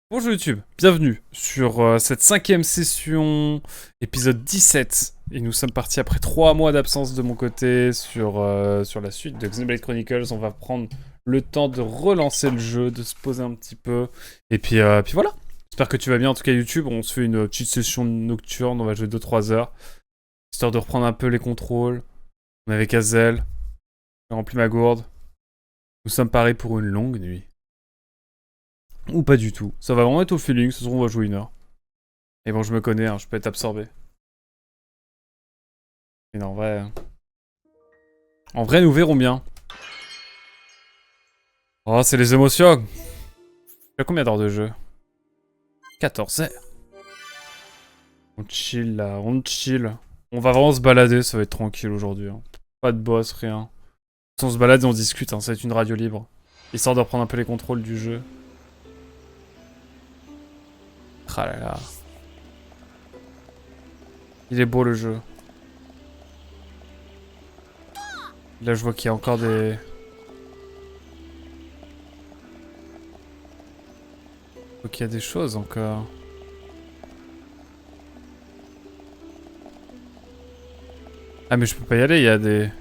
Bonjour YouTube, bienvenue sur cette cinquième session, épisode 17. Et nous sommes partis après 3 mois d'absence de mon côté sur la suite de Xenoblade Chronicles. On va prendre le temps de relancer le jeu, de se poser un petit peu. Et puis voilà, j'espère que tu vas bien. En tout cas YouTube, on se fait une petite session nocturne, on va jouer 2-3 heures. Histoire de reprendre un peu les contrôles. On est avec Hazel, j'ai rempli ma gourde. Nous sommes parés pour une longue nuit. Ou pas du tout. Ça va vraiment être au feeling, ce soir on va jouer 1 heure. Et bon, je me connais, hein, je peux être absorbé. Mais non, en vrai... En vrai, nous verrons bien. Oh, c'est les émotions. Tu as combien d'heures de jeu? 14 heures. On chill là, on chill. On va vraiment se balader, ça va être tranquille aujourd'hui. Hein. Pas de boss, rien. On se balade et on discute, hein, ça va être une radio libre. Histoire de reprendre un peu les contrôles du jeu. Ah là là. Il est beau le jeu. Là, je vois qu'il y a encore des... Donc il y a des choses encore. Ah mais je peux pas y aller, il y a des...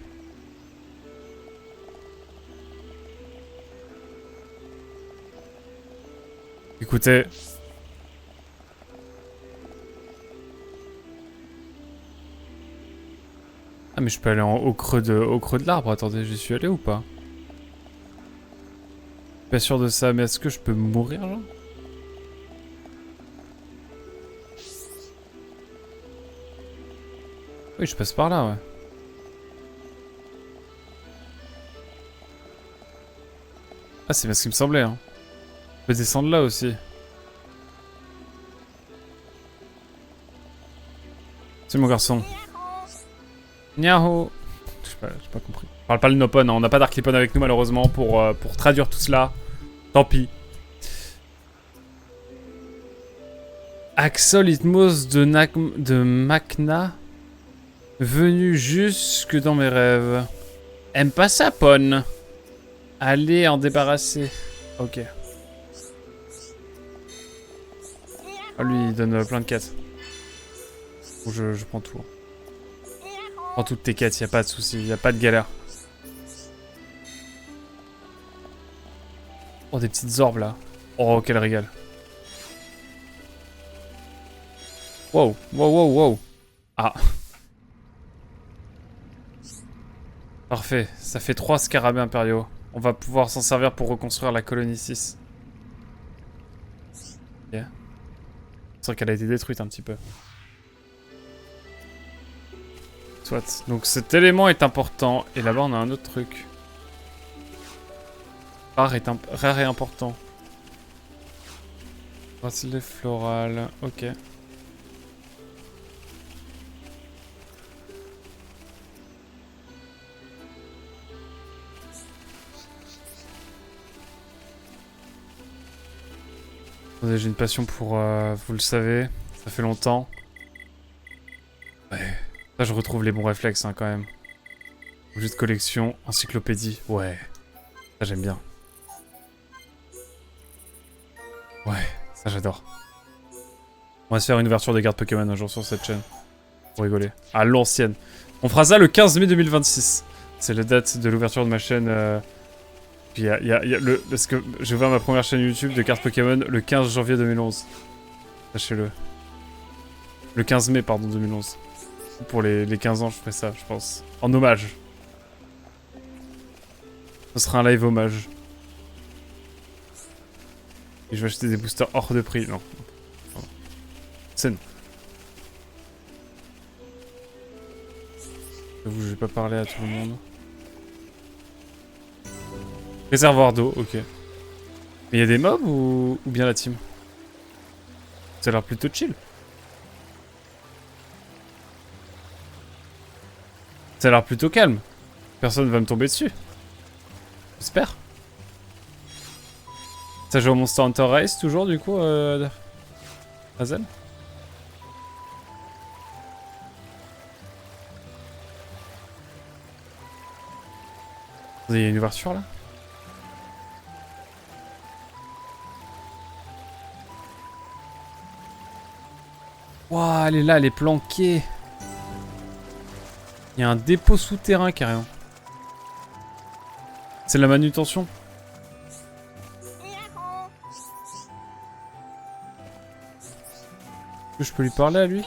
Écoutez... Ah mais je peux aller au creux de l'arbre, attendez, j'y suis allé ou pas? Pas sûr de ça, mais est-ce que je peux mourir là? Oui, je passe par là, ouais. Ah, c'est bien ce qui me semblait, hein. Je peux descendre là aussi. C'est mon garçon. Niaho. J'ai pas compris. On parle pas le Nopon, hein. On n'a pas d'Arclipon avec nous malheureusement pour traduire tout cela. Tant pis. Axol Itmos de Macna. Venu jusque dans mes rêves. Aime pas ça, Pon. Allez en débarrasser. Ok. Ah, lui, il donne plein de quêtes. Bon, je prends tout. Prends toutes tes quêtes, y a pas de soucis, y a pas de galère. Oh, des petites orbes là. Oh, quel régal. Wow, wow, wow, wow. Ah. Parfait, ça fait 3 scarabées impériaux. On va pouvoir s'en servir pour reconstruire la colonie 6. Ok. C'est vrai qu'elle a été détruite un petit peu. Soit. Donc cet élément est important. Et là-bas, on a un autre truc. Rare et important. Bracelet floral. Ok. Attendez, j'ai une passion pour... vous le savez. Ça fait longtemps. Ouais. Là, je retrouve les bons réflexes, hein, quand même. Objet de collection. Encyclopédie. Ouais. Ça, j'aime bien. Ouais. Ça, j'adore. On va se faire une ouverture des cartes Pokémon un jour sur cette chaîne. Pour rigoler. À l'ancienne. On fera ça le 15 mai 2026. C'est la date de l'ouverture de ma chaîne. Puis parce que j'ai ouvert ma première chaîne YouTube de cartes Pokémon le 15 janvier 2011. Sachez-le. Le 15 mai, pardon, 2011. Pour les 15 ans, je ferai ça, je pense. En hommage. Ce sera un live hommage. Et je vais acheter des boosters hors de prix. Non. C'est non. J'avoue, je vais pas parler à tout le monde. Réservoir d'eau, ok. Mais il y a des mobs ou bien la team? Ça a l'air plutôt chill. Ça a l'air plutôt calme. Personne va me tomber dessus. J'espère. Ça joue au Monster Hunter Rise toujours du coup, Hazel? Il y a une ouverture là? Ouah, elle est là, elle est planquée. Il y a un dépôt souterrain carrément. C'est de la manutention. Est-ce que je peux lui parler à lui?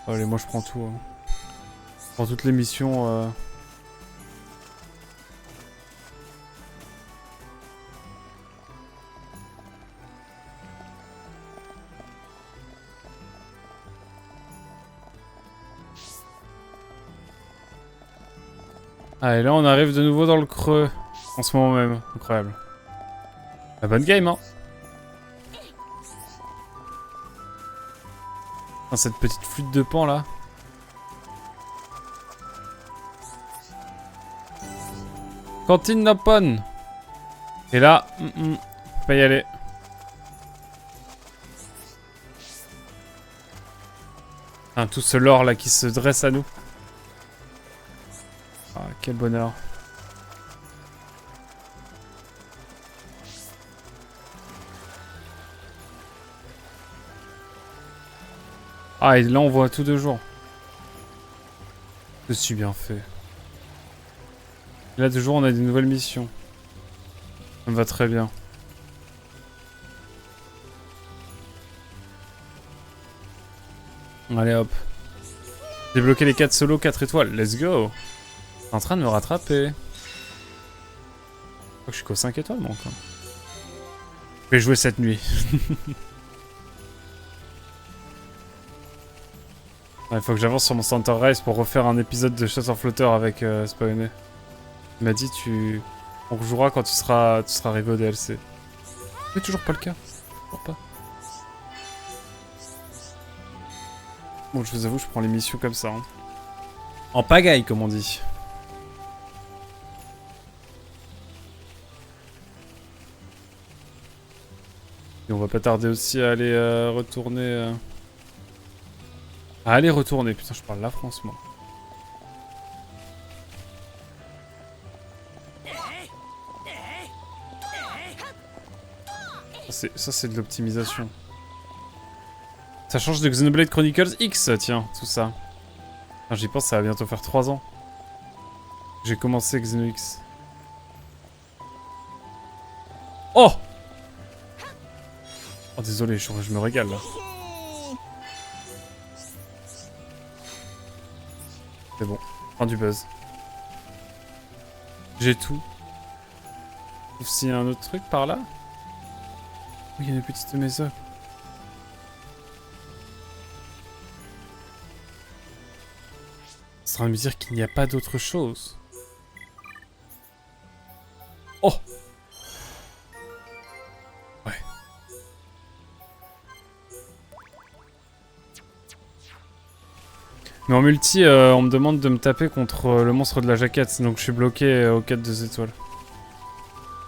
Allez, moi je prends tout. Hein. Je prends toutes les missions. Ah, et là on arrive de nouveau dans le creux. En ce moment même. Incroyable. La bonne game, hein. Dans cette petite flûte de pan là. Cantine Napon. Et là, faut pas y aller. Hein, tout ce lore là qui se dresse à nous. Ah, quel bonheur. Ah, et là on voit tout de jour. Je suis bien fait. Et là de jour on a des nouvelles missions. Ça me va très bien. Allez hop. Débloquer les 4 solos 4 étoiles. Let's go. T'es en train de me rattraper. Je crois que je suis qu'aux 5 étoiles moi encore. Je vais jouer cette nuit. Il faut que j'avance sur mon Center Race pour refaire un épisode de Chasseur Flotteur avec Spawnné. Il m'a dit on rejouera quand tu seras arrivé au DLC. C'est toujours pas le cas. Toujours pas. Bon, je vous avoue, je prends les missions comme ça. Hein. En pagaille, comme on dit. Et on va pas tarder aussi à aller retourner... À aller retourner. Putain, je parle la France, moi. Ça, c'est de l'optimisation. Ça change de Xenoblade Chronicles X, tiens, tout ça. J'y pense, ça va bientôt faire 3 ans. J'ai commencé Xeno X. Oh! Oh, désolé, je me régale, là. C'est bon, prends du buzz. J'ai tout. Sauf s'il y a un autre truc par là. Oui, il y a une petite maison. Ça va me dire qu'il n'y a pas d'autre chose. Oh! Ouais. Mais en multi, on me demande de me taper contre le monstre de la jaquette, donc je suis bloqué au 4-2 étoiles.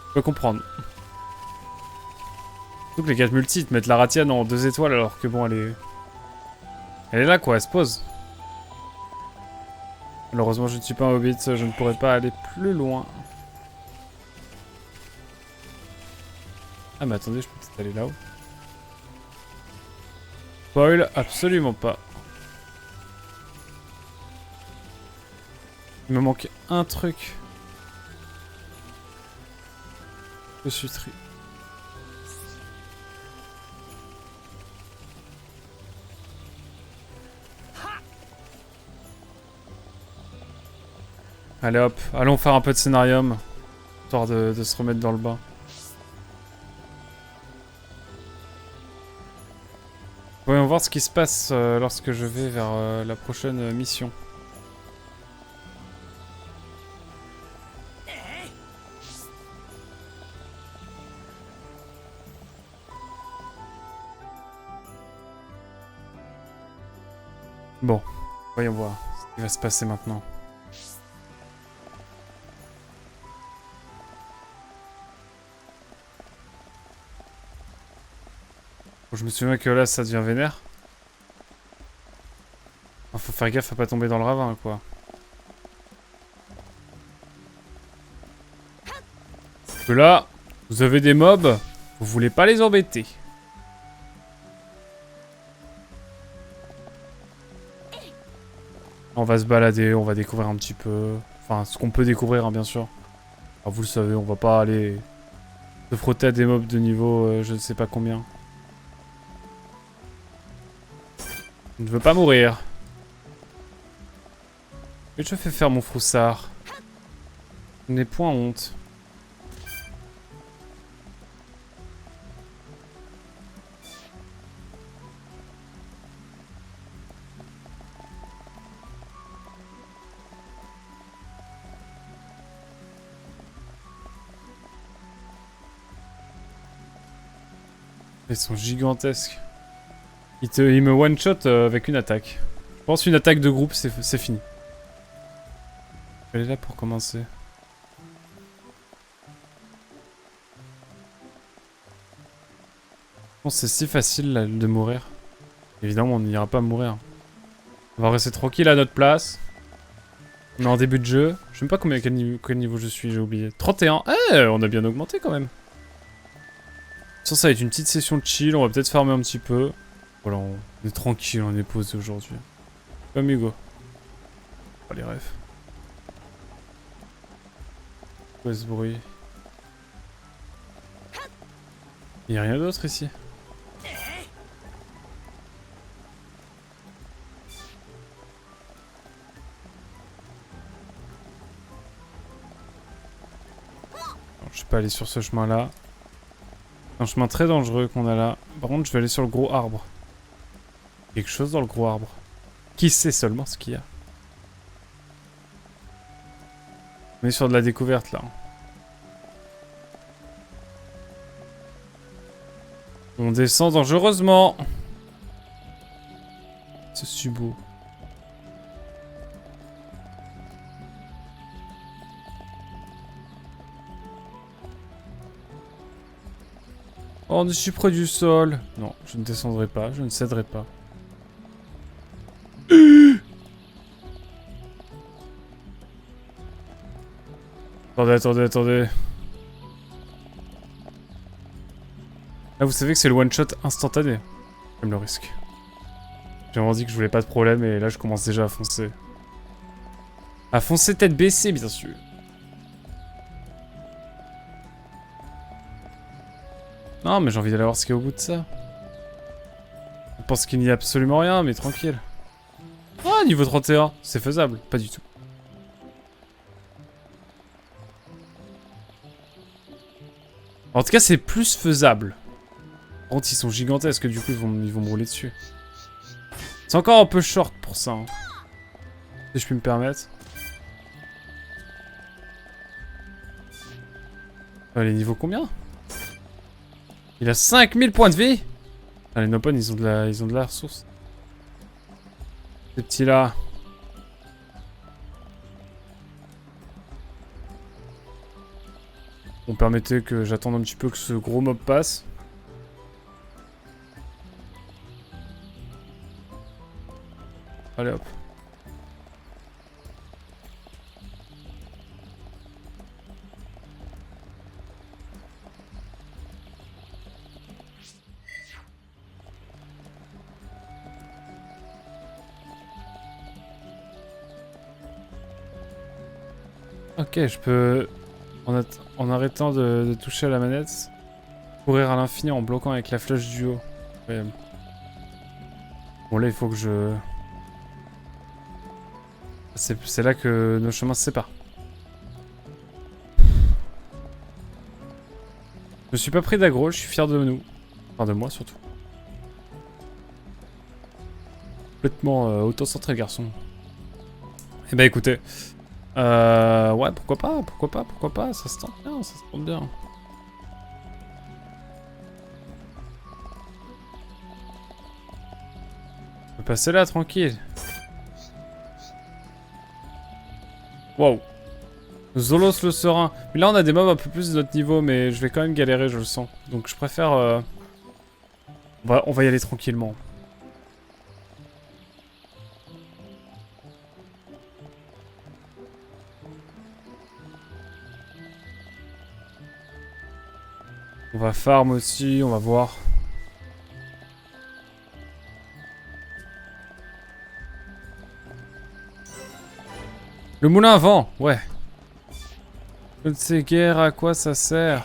Je peux comprendre. Surtout que les 4 multi, ils te mettent la ratienne en 2 étoiles alors que bon, elle est... Elle est là quoi, elle se pose. Malheureusement, je ne suis pas un hobbit, je ne pourrais pas aller plus loin. Ah mais attendez, je peux peut-être aller là-haut. Spoil, absolument pas. Il me manque un truc. Je suis tri. Allez hop, allons faire un peu de scénarium. Histoire de se remettre dans le bain. Voyons voir ce qui se passe lorsque je vais vers la prochaine mission. Bon, voyons voir ce qui va se passer maintenant. Bon, je me souviens que là ça devient vénère. Faut faire gaffe à pas tomber dans le ravin quoi. Parce que là, vous avez des mobs, vous voulez pas les embêter. On va se balader, on va découvrir un petit peu. Enfin, ce qu'on peut découvrir, hein, bien sûr. Alors, vous le savez, on va pas aller se frotter à des mobs de niveau je ne sais pas combien. Je ne veux pas mourir. Et je fais faire mon froussard. Je n'ai point honte. Ils sont gigantesques. Il me one-shot avec une attaque. Je pense une attaque de groupe, c'est fini. Elle est là pour commencer. Je pense que c'est si facile là, de mourir. Évidemment, on n'ira pas mourir. On va rester tranquille à notre place. On est en début de jeu. Je sais même pas quel niveau je suis, j'ai oublié. 31. Eh, on a bien augmenté quand même. Ça va être une petite session de chill. On va peut-être farmer un petit peu. Voilà, on est tranquille, on est posé aujourd'hui. Comme Hugo. Oh, les refs. Quoi ce bruit? Y'a rien d'autre ici? Alors, je vais pas aller sur ce chemin là. Un chemin très dangereux qu'on a là. Par contre, je vais aller sur le gros arbre. Quelque chose dans le gros arbre. Qui sait seulement ce qu'il y a? On est sur de la découverte là. On descend dangereusement. C'est si beau. Oh, on est si près du sol. Non, je ne descendrai pas, je ne céderai pas. Attendez. Là, vous savez que c'est le one-shot instantané. J'aime le risque. J'ai vraiment dit que je voulais pas de problème et là, je commence déjà à foncer. À foncer tête baissée, bien sûr. Non, mais j'ai envie d'aller voir ce qu'il y a au bout de ça. Je pense qu'il n'y a absolument rien, mais tranquille. Ah, niveau 31, c'est faisable. Pas du tout. En tout cas, c'est plus faisable. Par contre, ils sont gigantesques, du coup, ils vont me rouler dessus. C'est encore un peu short pour ça. Hein. Si je puis me permettre. Les niveaux combien? Il a 5000 points de vie. Ah, les Nopon, ils ont de la ressource. Ces petits-là. On permettait que j'attende un petit peu que ce gros mob passe. Allez hop. Ok, je peux, en arrêtant de toucher à la manette, courir à l'infini en bloquant avec la flèche du haut. Incroyable. Bon là, il faut que je... C'est là que nos chemins se séparent. Je suis pas pris d'aggro, je suis fier de nous. Enfin de moi surtout. Complètement auto-centré le garçon. Eh ben écoutez... ouais, pourquoi pas, ça se tente bien, ça se tente bien. On peut passer là, tranquille. Wow. Zolos le serein. Mais là, on a des mobs un peu plus de notre niveau, mais je vais quand même galérer, je le sens. Donc je préfère... on va y aller tranquillement. On va farm aussi, on va voir. Le moulin à vent, ouais. Je ne sais guère à quoi ça sert.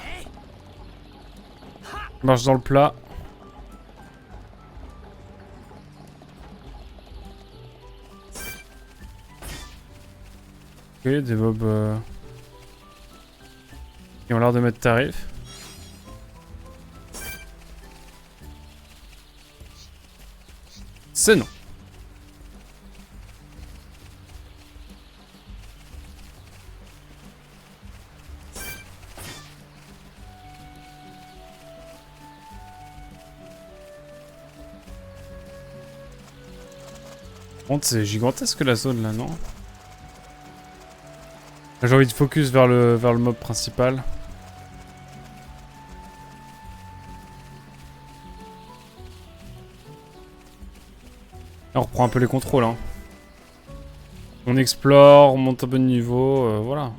Je marche dans le plat. Ok, des mobs qui ont l'air de mettre tarif. C'est non. Par contre, c'est gigantesque la zone là, non? J'ai envie de focus vers le mob principal. Là, on reprend un peu les contrôles. Hein. On explore, on monte un peu de niveau, voilà.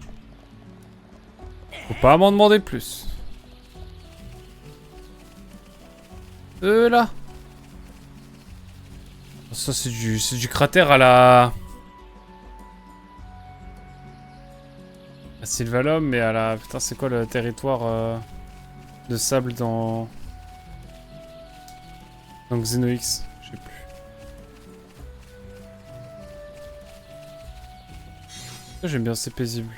Faut pas m'en demander plus. Là. Ça c'est du cratère à la Sylvalum, mais à la... Putain, c'est quoi le territoire de sable dans Xenox? Je sais plus. J'aime bien, c'est paisible.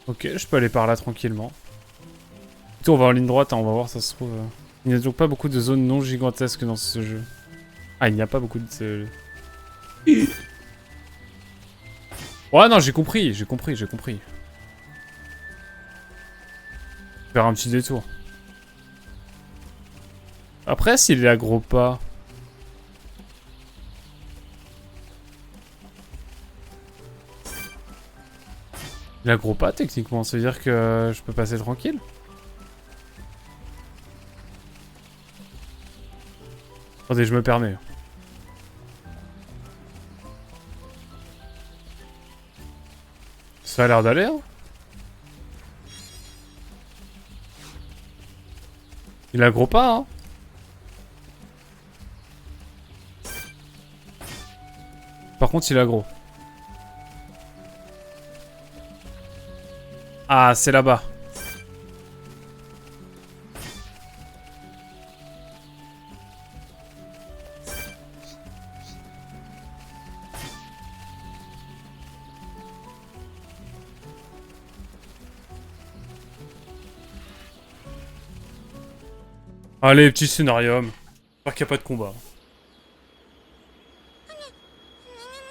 Ok, je peux aller par là tranquillement. Plutôt, on va en ligne droite, hein, on va voir, ça se trouve... Il n'y a donc pas beaucoup de zones non gigantesques dans ce jeu. Ah, il n'y a pas beaucoup de... Ouais, non, j'ai compris. Faire un petit détour. Après, s'il est aggro pas... Il aggro pas, techniquement. Ça veut dire que je peux passer tranquille. Attendez, je me permets. Ça a l'air d'aller, hein. Il aggro pas, hein. Par contre, il aggro. Ah, c'est là-bas. Allez, petit scénarium. J'espère qu'il n'y a pas de combat.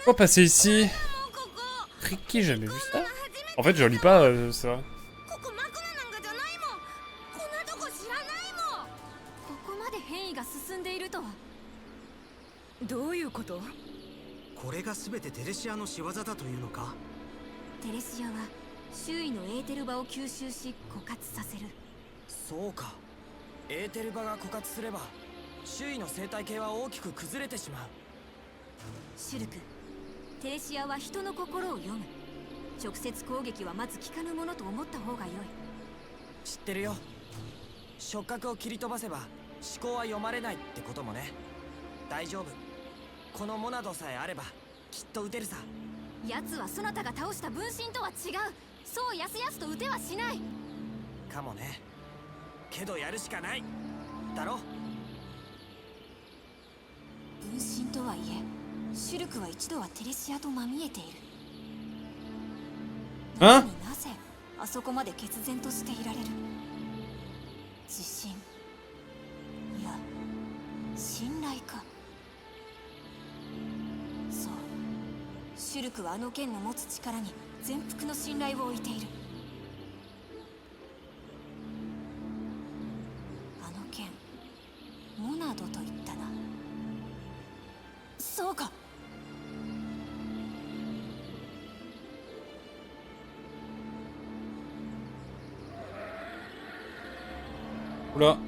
On va passer ici. Ricky, j'ai jamais vu ça. En fait, je lis pas ça. どういうこと？これが全てテレシアの仕業だというのか？テレシアは周囲のエーテル場を吸収し枯渇させる。そうか。エーテル場が枯渇すれば周囲の生態系は大きく崩れてしまう。シュルク、テレシアは人の心を読む。直接攻撃はまず効かぬものと思った方が良い。知ってるよ。触覚を切り飛ばせば思考は読まれないってこともね。大丈夫。このモナドさえあればきっと撃てるさ。奴はそなたが倒した分身とは違う。そうやすやすと撃てはしない。かもね。けどやるしかないだろ。分身とはいえ、シュルクは一度はテレシアとまみえている。なのになぜあそこまで決然としていられる？自信、いや信頼か。そう、シュルクはあの剣の持つ力に全幅の信頼を置いている。あの剣、モナドと言ったな。そうか。Oula.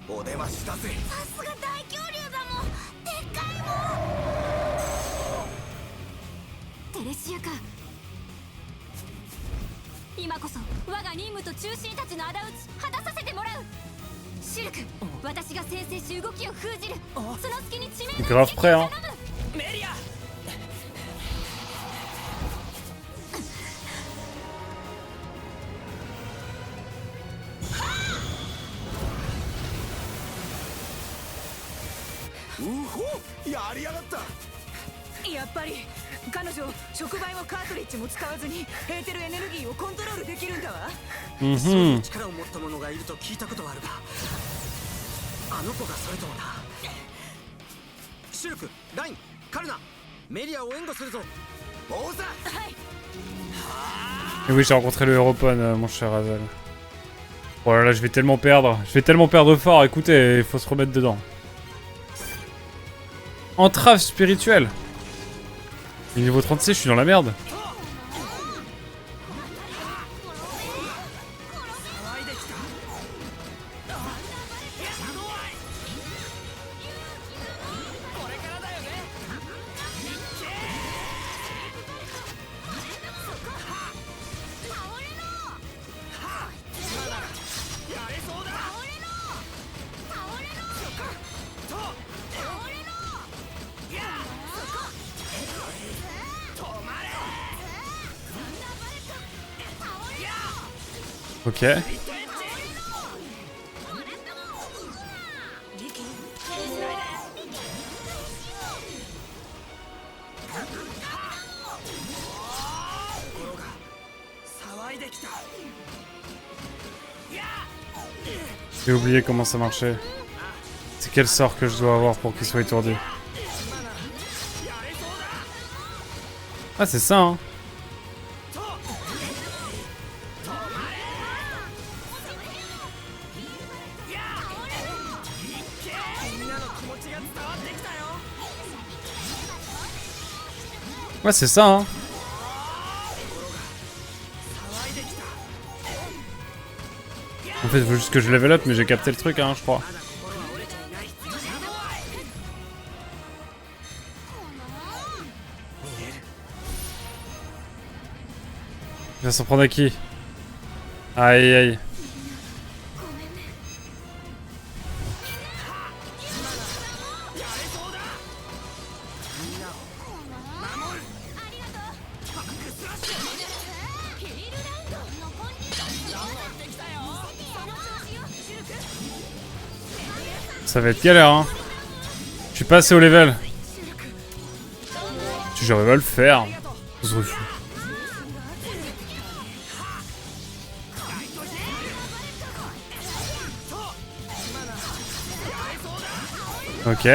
お出ましだぜ。さすが大恐竜だもん。でっかいもん。テレシアか。今こそ我が任務と中心たちの仇討ち果たさせてもらう。シルク、私が先制し動きを封じる。その隙に致命 T'es grave prêt, hein. メリアやりやがった。やっぱり彼女触媒もカートリッジも使わずにエーテルエネルギーをコントロールできるんだわ。そういう力を持った者がいると聞いたことはあるが、あの子がそれともな。シルク、ライン、カルナ、メリアを援護するぞ。王座。はい。 Et oui, j'ai rencontré le Europone, mon cher Hazel. Oh là là, je vais tellement perdre. Je vais tellement perdre fort. Écoutez, il faut se remettre dedans. Entrave spirituelle. Et niveau 36, je suis dans la merde. Ok. J'ai oublié comment ça marchait. C'est quel sort que je dois avoir pour qu'il soit étourdi? Ah, c'est ça, hein. Ouais, c'est ça, hein. En fait, il faut juste que je level up, mais j'ai capté le truc, hein, je crois. Il va s'en prendre à qui? Aïe, aïe. Ça va être galère, hein. Je suis pas assez au level. Si j'arrive à le faire. Je refuse. Ok.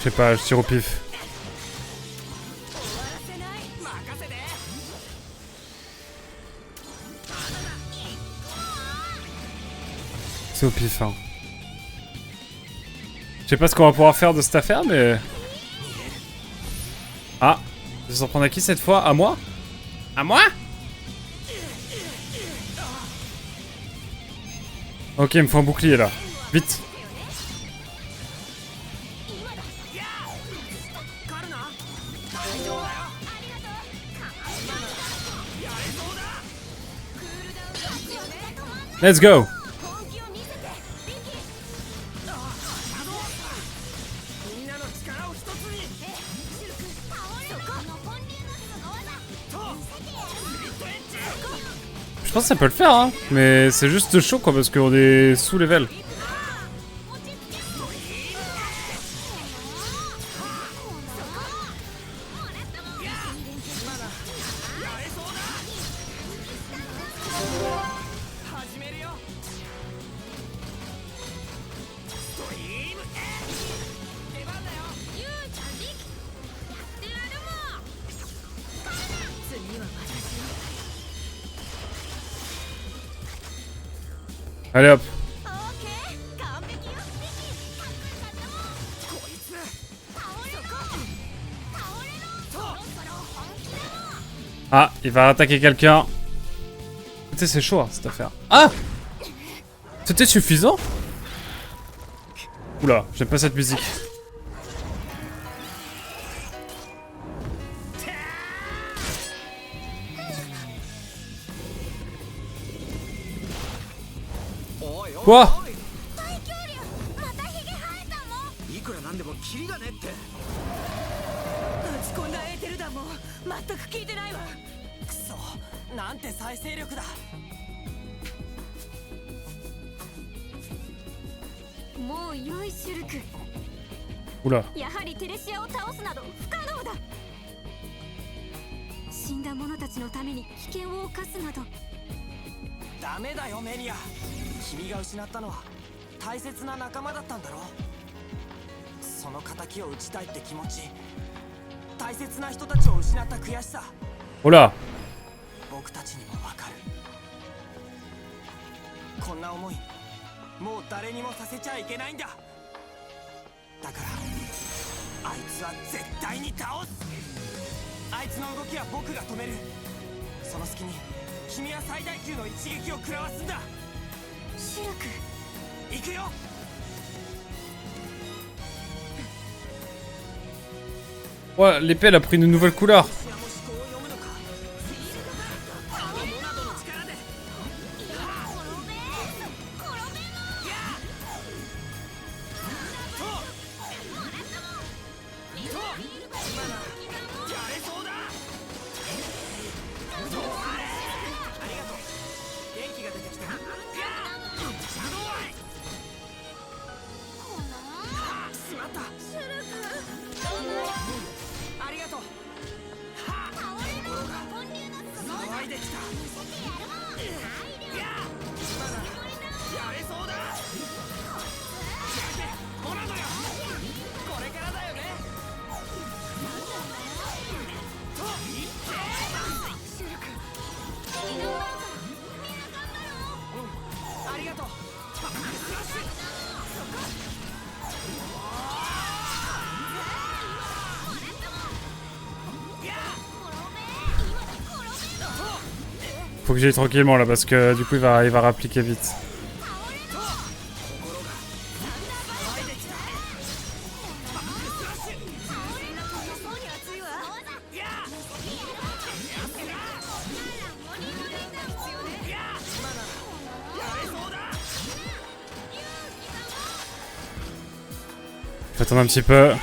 Je sais pas, je tire au pif. C'est au pif, hein. Je sais pas ce qu'on va pouvoir faire de cette affaire, mais... Ah, je vais s'en prendre à qui cette fois? À moi? À moi? Ok, il me faut un bouclier là. Vite. Let's go. Je pense que ça peut le faire, hein. Mais c'est juste chaud quoi, parce qu'on est sous level. Allez hop. Ah, il va attaquer quelqu'un. Écoutez, c'est chaud hein, cette affaire. Ah! C'était suffisant? Oula, j'aime pas cette musique. Quoi? いくらなんでもキリがねって打ち込んだエーテル弾も全く効いてないわ。くそなんて再生力だ。もう良いシュルク。 Oula. やはりテレシアを倒すなど不可能だ。死んだ者たちのために危険を冒すなど。ダメだよメリア。君が失ったのは大切な仲間だったんだろう。その仇を討ちたいって気持ち、大切な人たちを失った悔しさ、 Oula. 僕たちにもわかる。こんな思いもう誰にもさせちゃいけないんだ。だからあいつは絶対に倒す。あいつの動きは僕が止める。その隙に君は最大級の一撃を食らわすんだ。シュルク。行くよ。 Ouais, l'épée elle a pris une nouvelle couleur. シアも思考を読むのか。あのモナドの力で。やれそうだ。ありがとう。元気が出てきた。シャドウアイ。しまった。ありがとう。心が騒いできた。今ならやれそうだ。モナドよ。これからだよね。ありがとう。Faut que j'aille tranquillement là parce que du coup il va rappliquer vite. faut attendre un petit peu.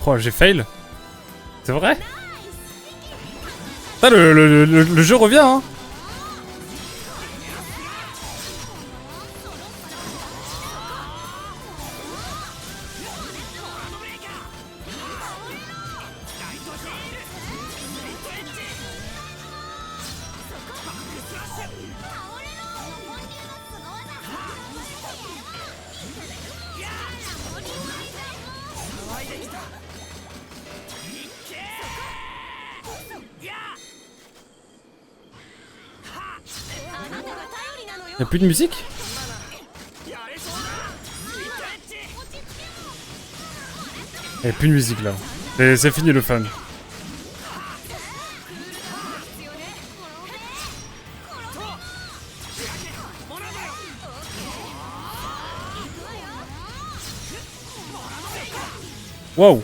Oh, j'ai fail. C'est vrai? Ah, le jeu revient, hein. Y'a plus de musique? Y'a plus de musique là. C'est fini le fun. Wow.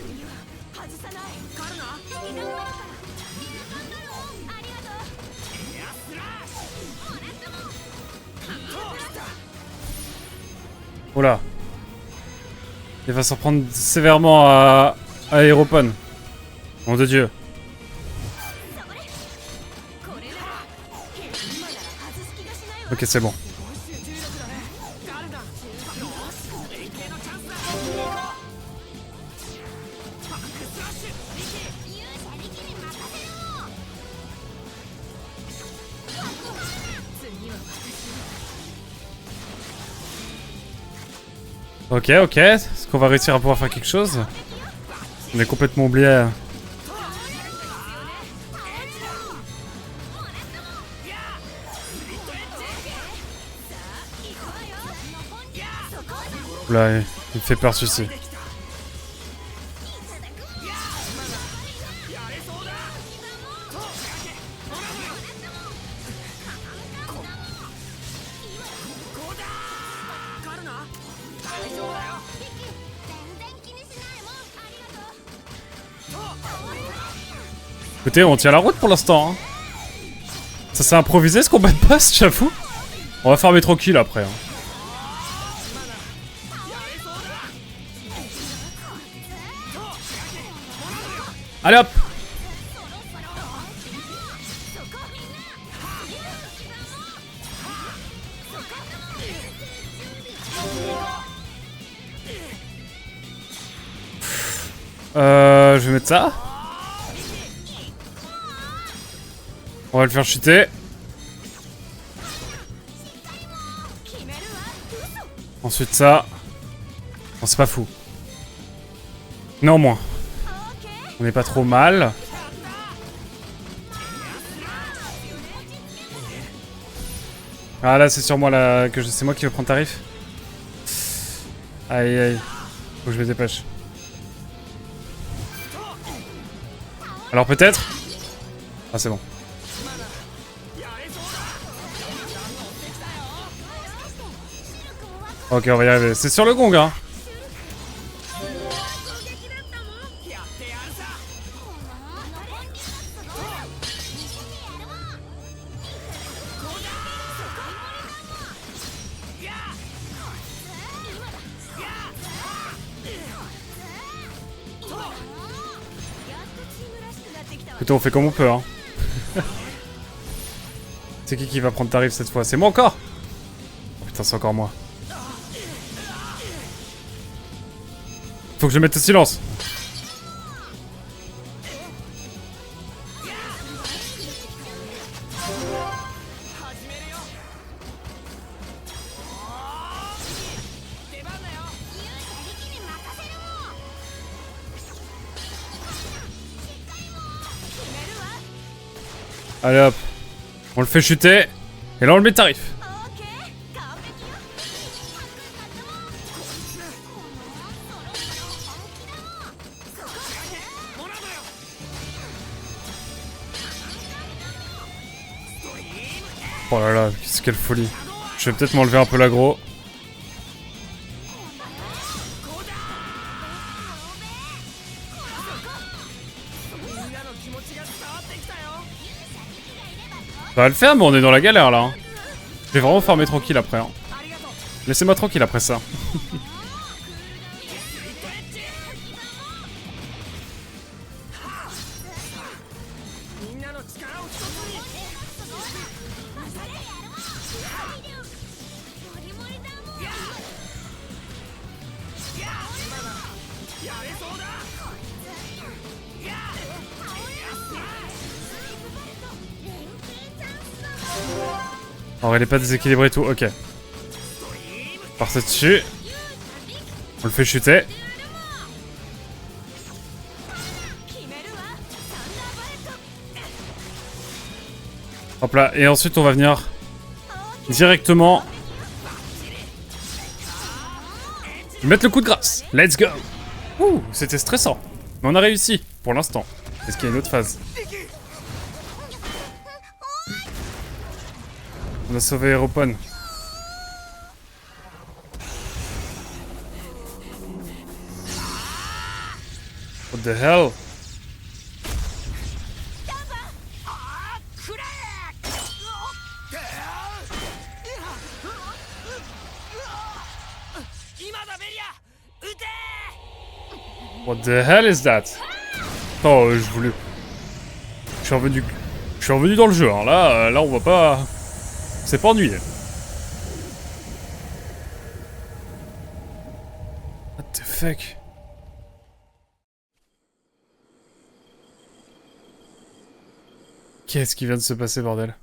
Oh là. Il va s'en prendre sévèrement à Aéropone. Nom de Dieu. Ok, c'est bon. Ok, ok. Est-ce qu'on va réussir à pouvoir faire quelque chose? On est complètement oublié. Là, il me fait peur celui-ci. Écoutez, on tient la route pour l'instant. Hein. Ça s'est improvisé ce combat de boss, j'avoue. On va farmer tranquille après. Hein. Allez hop. Je vais mettre ça. On va le faire chuter. Ensuite ça. Non, c'est pas fou. Néanmoins. On n'est pas trop mal. Ah là c'est sur moi là que c'est moi qui vais prendre tarif. Aïe aïe. Faut que je me dépêche. Alors peut-être. Ah c'est bon. Ok, on va y arriver. C'est sur le gong, hein. Écoutez, on fait comme on peut, hein. C'est qui va prendre tarif cette fois? C'est moi encore? Oh, putain, c'est encore moi. Faut que je mette le silence. Allez hop. On le fait chuter. Et là on le met tarif. Oh là là, qu'est-ce quelle folie. Je vais peut-être m'enlever un peu l'aggro. Ça va le faire, mais on est dans la galère là. Hein. Je vais vraiment farmer tranquille après. Hein. Laissez-moi tranquille après ça. Alors il est pas déséquilibré et tout, ok. Passer dessus. On le fait chuter. Hop là, et ensuite on va venir directement mettre le coup de grâce. Let's go. Ouh, c'était stressant. Mais on a réussi, pour l'instant. Est-ce qu'il y a une autre phase? On a sauvé Aeropon. What the hell? What the hell is that? Oh, je voulais... Je suis revenu dans le jeu, hein. Là on va pas... C'est pas ennuyé. What the fuck? Qu'est-ce qui vient de se passer, bordel?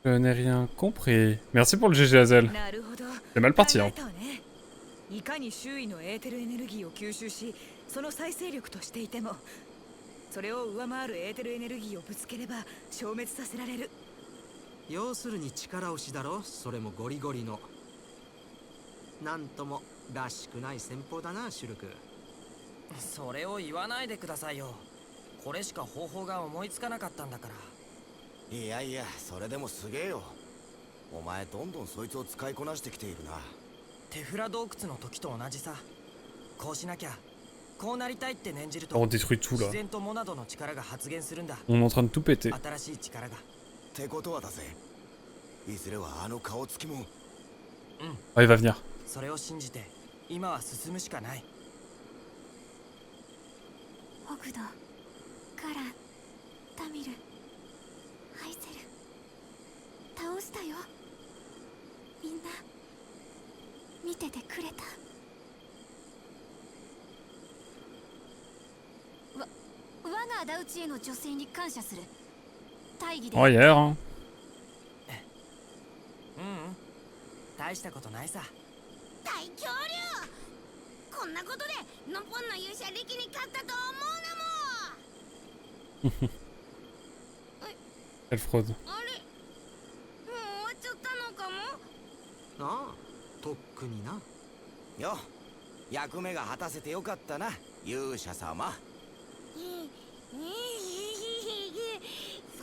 Je n'ai rien compris. Merci pour le GG Hazel. C'est mal parti, hein. いかに周囲のエーテルエネルギーを吸収し、その再生力としていても、それを上回るエーテルエネルギーをぶつければ消滅させられる。要するに力押しだろ、それもゴリゴリの。なんともらしくない戦法だなシュルク。それを言わないでくださいよ。これしか方法が思いつかなかったんだから。いやいや、それでもすげえよ。お前どんどんそいつを使いこなしてきているな。テフラ洞窟の時と同じさ。こうしなきゃ、こうなりたいって念じると On détruit tout 自 là. 然とモナドの力が発現するんだ。 On est en train de tout péter. 新しい力が。ってことはだぜ、いずれはあの顔つきも。Ah, il va venir. それを信じて今は進むしかない。オグド、カラン、タミル、アイゼル、倒したよ。みんな見ててくれた。我が仇討ちへの女性に感謝する。大義で Oh, hier, hein. 大したことないさ。大恐竜、こんなことでノポンの勇者力に勝ったと思うなもん。 Elle fraude. あれ、もう終わっちゃったのかも。ああ、とっくにな。よ、役目が果たせてよかったな、勇者様。そう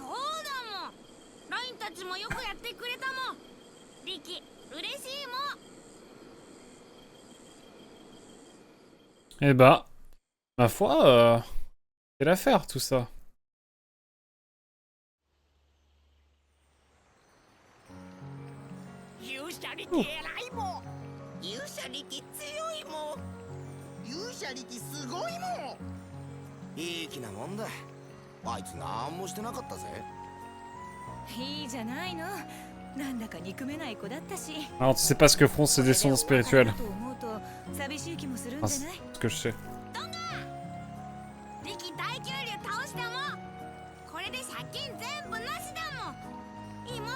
だもん。ラインたちもよくやってくれたもん。リキ、嬉しいもん。 Eh bah, ma foi, quelle affaire tout ça. 勇者力偉いもん。勇者力強いもん。勇者力すごいもん。いい気なもんだ。あいつなんもしてなかったぜ。いいじゃないの。なんだか憎めない子だったし。 Alors tu sais pas ce que feront ses descendants spirituels. と思うと寂しい気もするん Ah, じゃない？ c'est ce que je sais. リキ大恐竜倒したもん。これで借金全部なしだもん。いいもん。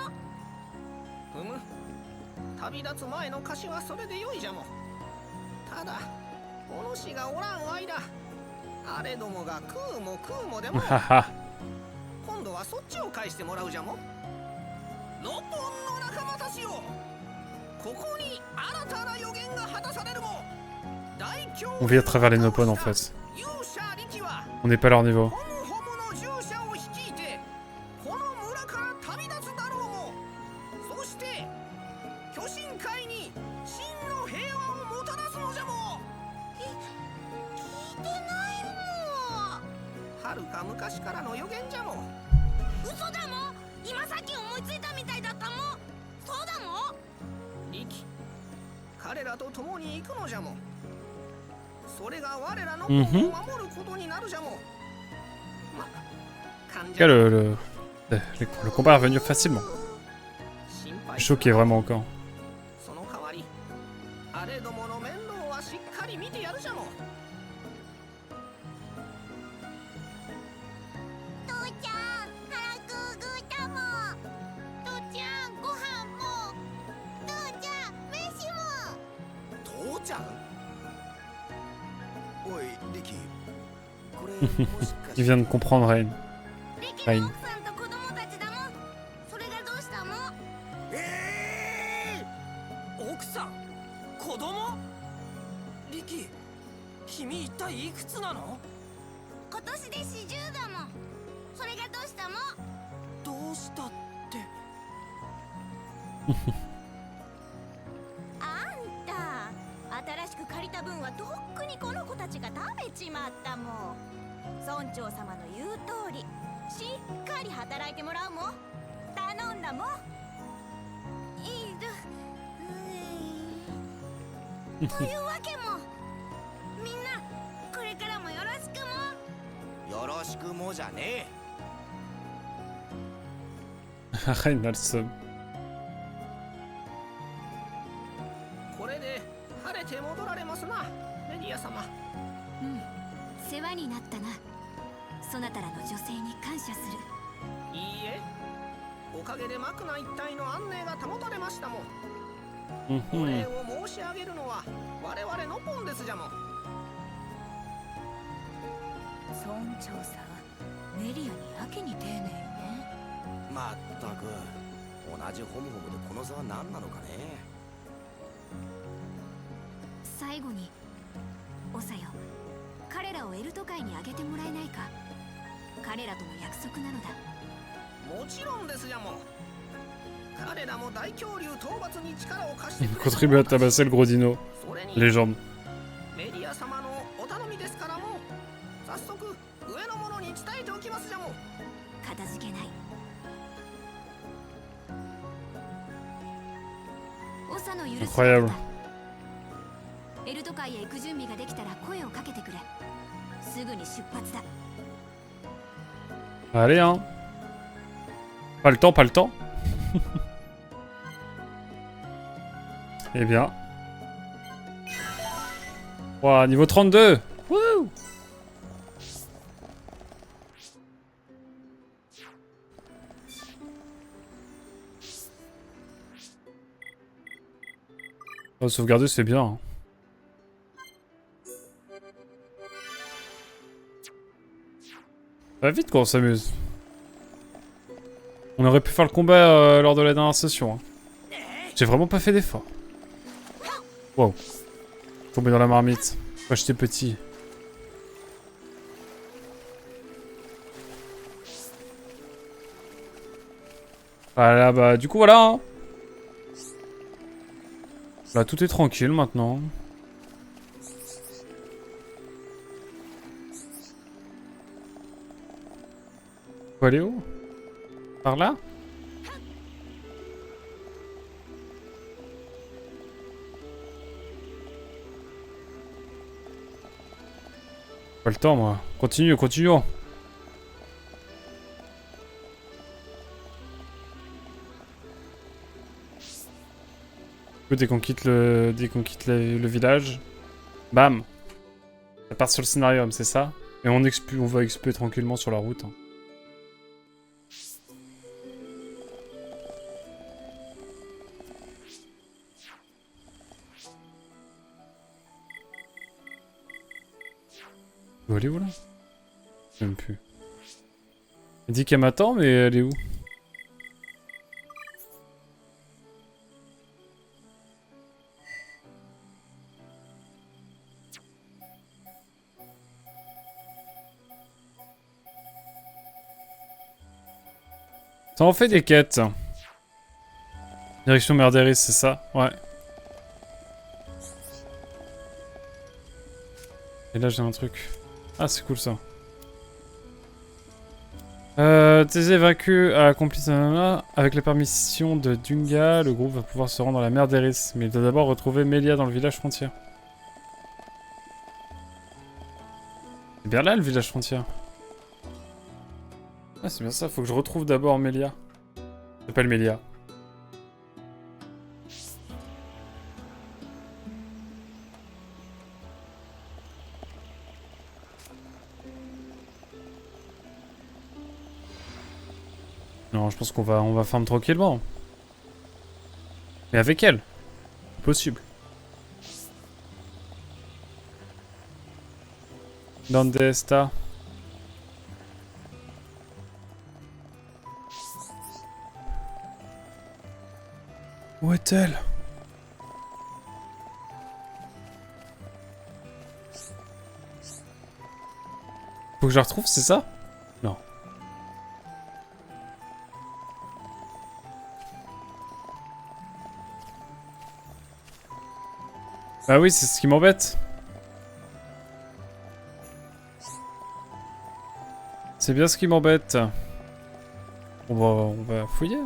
ふむ。旅立つ前の貸しはそれでよいじゃも。ただ、お主がおらん間、あれどもが食うも食うもでも、 Haha. 今度はそっちを返してもらうじゃも。ノポンの仲間たちよ、ここに新たな予言が果たされるも。 On vit à travers les Nopon en fait. On n'est pas à leur niveau. はるか昔からの予言じゃも。嘘だもん。今さっき思いついたみたいだったもん。そうだもん。リキ、彼らと共に行くのじゃも。それが我らの子を守ることになるじゃも。ま、le combat est revenu facilement. Le choc est vraiment encore. その代わり、あれどもの面倒はしっかり見てやるじゃも。父ちゃん、腹くぐったもん。父ちゃん、ご飯も。父ちゃん、飯も。父ちゃん？おい、リキ。これもしかして Il vient de comprendre Rain. リキの奥さんと子供たちだもん。それがどうしたもん。奥さん、子供？リキ、君一体いくつなの？今年で40だもん。それがどうしたもん。どうしたって。あんた、新しく借りた分はとっくにこの子たちが食べちまったもん。村長様の言う通り、しっかり働いてもらうもん。頼んだもん。いる。というわけも。みんな、これからもよろしくも。よろしくもじゃねえ。 Rain a le seum. これで晴れて戻られますな、メディア様。うん、世話になったな。そなたらの女性に感謝する。いいえ、おかげでマクナ一帯の安寧が保たれましたもん。お礼を申し上げるのは我々のポンですじゃも。村長さん、メリアにやけに丁寧よね。まったく、同じホムホムでこの差は何なのかね。最後に長よ、彼らをエルト界にあげてもらえないか。彼らとの約束なのだ。もちろんですじゃも。彼らも大恐竜討伐に力を貸して Il くれた contribue à tabasser le gros dino. それに Légende. メディア様のお頼みですからも。早速上の者に伝えておきますじゃも。片付けない。長の許しが Incroyable. エルト界へ行く準備ができたら声をかけてくれ。すぐに出発だ。 Allez, hein. Pas le temps, pas le temps. Eh bien. Ouah, niveau 32. Wouh. Oh, sauvegarder, c'est bien. Hein. Ça va vite quand on s'amuse. On aurait pu faire le combat lors de la dernière session. Hein. J'ai vraiment pas fait d'effort. Wow. Tombé dans la marmite. Quand j'étais petit. Voilà, bah du coup voilà. Hein. Là tout est tranquille maintenant. Faut aller où? Par là? Pas le temps moi. Continue, continuons. Dès qu'on quitte le village, bam, ça part sur le scénarium, c'est ça? Et on va expuer tranquillement sur la route. Hein. Elle est où là? Je sais même plus. Elle dit qu'elle m'attend, mais elle est où? Ça en fait des quêtes. Direction Merderis, c'est ça? Ouais. Et là j'ai un truc. Ah c'est cool ça. Thésée vaincu a accompli ça avec la permission de Dunga, le groupe va pouvoir se rendre à la mer d'Eris, mais il doit d'abord retrouver Melia dans le village frontière. C'est bien là le village frontière. Ah c'est bien ça, faut que je retrouve d'abord Melia. Ça s'appelle Melia. Non, je pense qu'on va farm tranquillement. Mais avec elle. Possible. Donde está? Où est-elle? Faut que je la retrouve, c'est ça? Non. Bah oui, c'est ce qui m'embête. C'est bien ce qui m'embête. On va fouiller.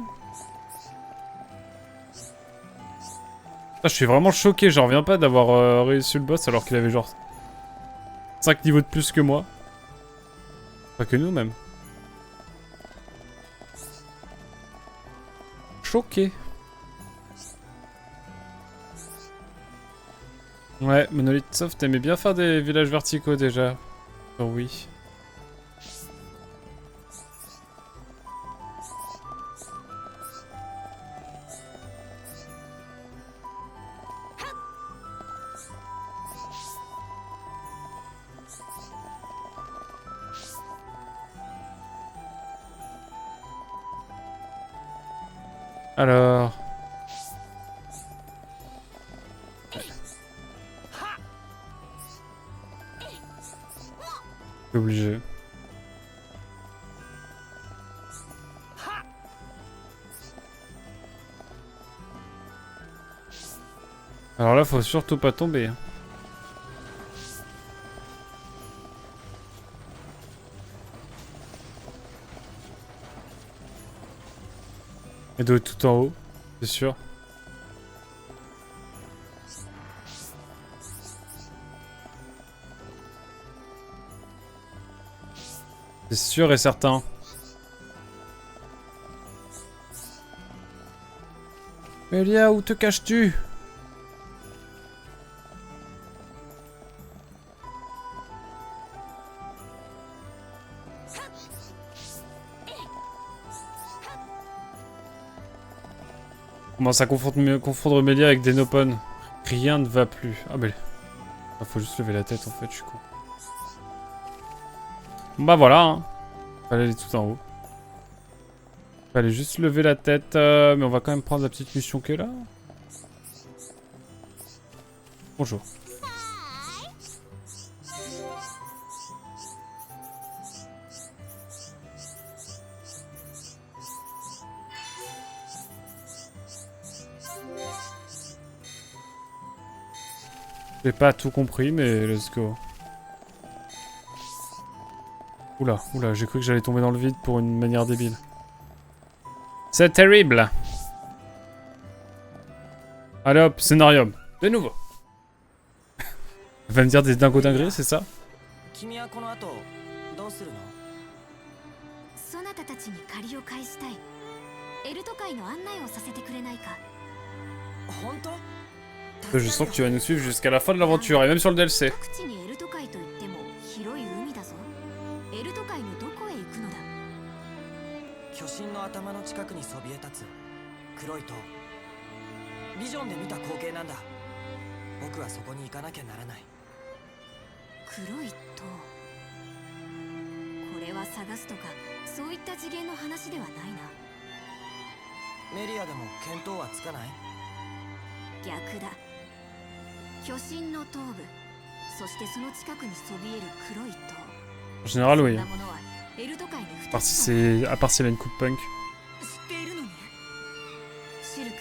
Ah, je suis vraiment choqué, j'en reviens pas d'avoir réussi le boss alors qu'il avait genre 5 niveaux de plus que moi. Pas que nous même. Choqué. Ouais, Monolith Soft aimait bien faire des villages verticaux déjà. Oh oui. Alors... C'est obligé. Alors là, faut surtout pas tomber. Hein. Elle doit être tout en haut, c'est sûr. C'est sûr et certain. Melia, où te caches-tu? Commence à confondre Melia avec Denopon. Rien ne va plus. Ah bah... Ah, faut juste lever la tête en fait, je suis con. Bah voilà, hein. Fallait aller tout en haut. Fallait juste lever la tête, mais on va quand même prendre la petite mission qui est là. Bonjour. J'ai pas tout compris, mais let's go. Oula, oula, j'ai cru que j'allais tomber dans le vide pour une manière débile. C'est terrible. Allez hop, scénarium. De nouveau. Va me dire des dingo-dingueries, c'est ça? 君はこの後どうするの？そなたたちに借りを返したい。エルト界の案内をさせてくれないか。本当？ Je sens que tu vas nous suivre jusqu'à la fin de l'aventure, et même sur le DLC. 各地にエルト界といっても広い海だぞ。エルト界のどこへ行くのだ。巨神の頭の近くにそびえ立つ黒い塔。ビジョンで見た光景なんだ。僕はそこに行かなきゃならない。黒い塔。これは探すとかそういった次元の話ではないな。メリアでも見当はつかない？逆だ。巨神の頭部、そしてその近くにそびえる黒い塔。 En général, oui. そんなものはエルト界でÀ 2 part つ si とも。 c'est... À part si elle a une coupe punk. 知っているのね。シルク、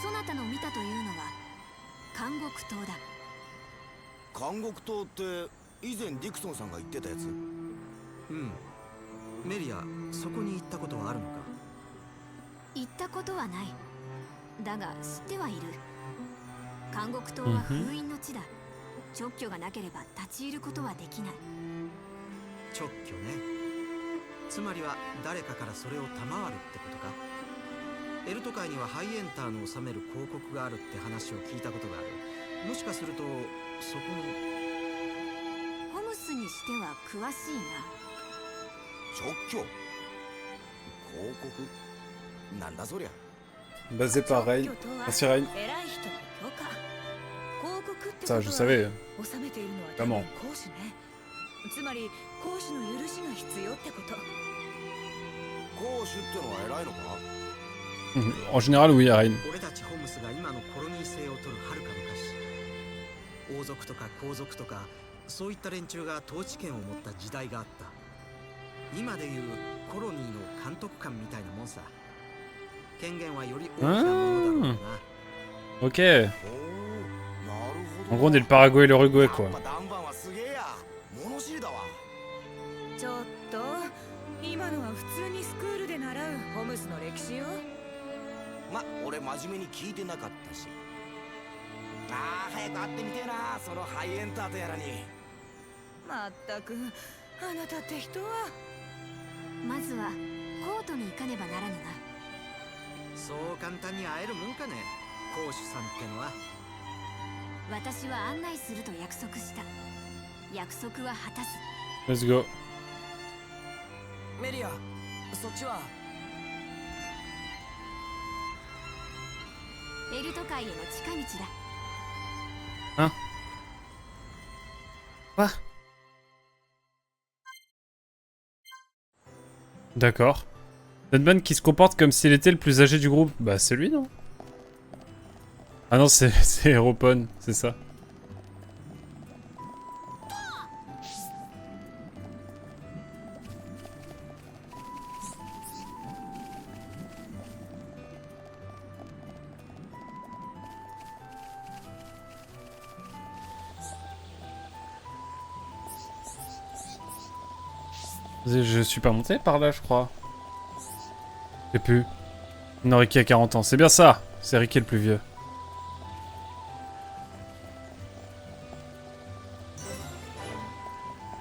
そなたの見たというのは監獄塔だ。監獄島って以前ディクソンさんが言ってたやつ？うん。メリア、そこに行ったことはあるのか？行ったことはない。だが知ってはいる。監獄島は封印の地だ。勅許がなければ立ち入ることはできない。勅許ね。つまりは誰かからそれを賜るってことか？エルト界にはハイエンターの治める広告があるって話を聞いたことがある。もしかするとそこにホムスにしては詳しいな。勅許？広告？なんだそりゃ。 Basé par Ray. 勅許とは Merci Ray. 偉い人の許可。広告ってこと Ça, は je savais. 収めているのは多 Comment 分公使ね。つまり公使の許しが必要ってこと。公主ってのは偉いのか？ En général, oui, Rain. 俺たちホムスが今のコロニー制を取るはるか昔、王族とか皇族とかそういった連中が統治権を持った時代があった。今でいうコロニーの監督官みたいなもんさ。権限はより大きなものだろうな。 Ok. おお、なるほ En ど。 gros, on est le Paraguay et l'Uruguay, quoi. ダンバンはすげえや。物知りだわ。ちょっと今のは普通にスクールで習うホムスの歴史よ。ま、俺真面目に聞いてなかったし。ああ、早く会ってみてえな、そのハイエンターとやらに。まったくあなたって人は。まずはコートに行かねばならぬな。そう簡単に会えるもんかね、公主さんってのは。私は案内すると約束した。約束は果たす。 Let's go. メリア、そっちは？エルト界への近道だ。 Quoi? D'accord. Denban qui se comporte comme s'il était le plus âgé du groupe. Bah c'est lui, non? Ah non, c'est Héropon, c'est ça. Je suis pas monté par là, je crois. Je sais plus. Non, Ricky a 40 ans. C'est bien ça. C'est Ricky le plus vieux.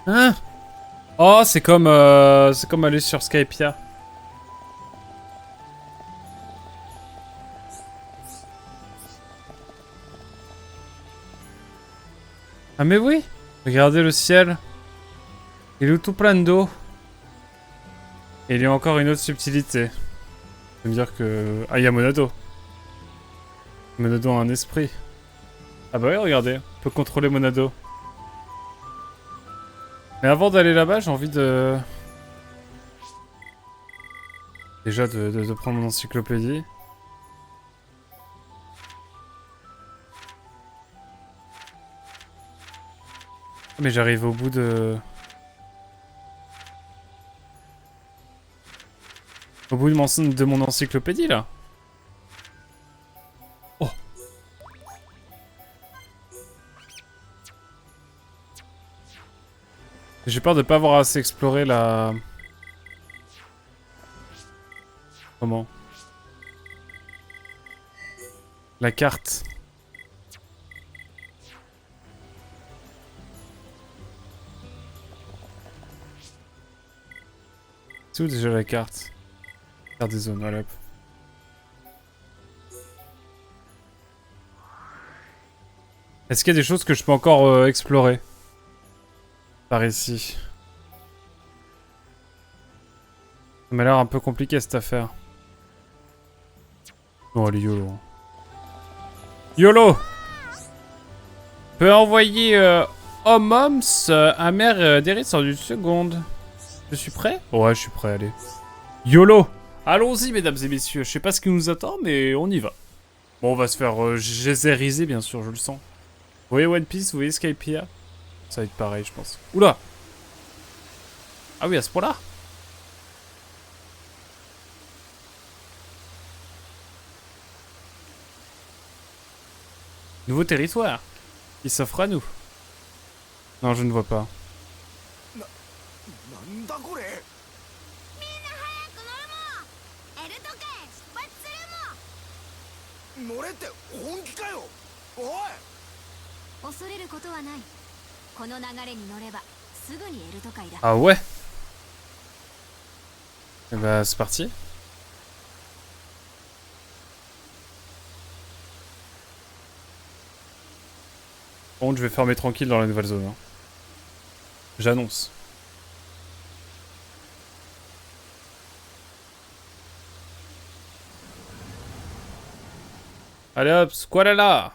Hein? Oh, c'est comme aller sur Skypia. Ah mais oui. Regardez le ciel. Il est tout plein d'eau. Et il y a encore une autre subtilité. Ça veut dire que... Ah, il y a Monado. Monado a un esprit. Ah bah oui, regardez. On peut contrôler Monado. Mais avant d'aller là-bas, j'ai envie de... Déjà de prendre mon encyclopédie. Mais j'arrive au bout de... Au bout de mon encyclopédie, là. Oh. J'ai peur de pas avoir assez exploré la... Comment? La carte. C'est où déjà la carte? Carte des zones, voilà. Est-ce qu'il y a des choses que je peux encore explorer? Par ici. Ça m'a l'air un peu compliqué cette affaire. Oh, allez, YOLO. YOLO! Peut envoyer Homoms à mère d'Eris en une seconde. Je suis prêt? Ouais, je suis prêt, allez. YOLO! Allons-y, mesdames et messieurs. Je sais pas ce qui nous attend, mais on y va. Bon, on va se faire gézériser, bien sûr, je le sens. Vous voyez One Piece, vous voyez Skypiea? Ça va être pareil, je pense. Oula! Ah oui, à ce point-là? Nouveau territoire qui s'offre à nous. Non, je ne vois pas. なんだこれ。みんな早く乗るもん。エルト海出発するもん。乗れって本気かよ。おい。恐れることはない。この流れに乗ればすぐにエルト海だ。 Ah ouais? Et bah, c'est parti. Bon, je vais fermer tranquille dans la nouvelle zone. Hein. J'annonce. Allez hop, squalala!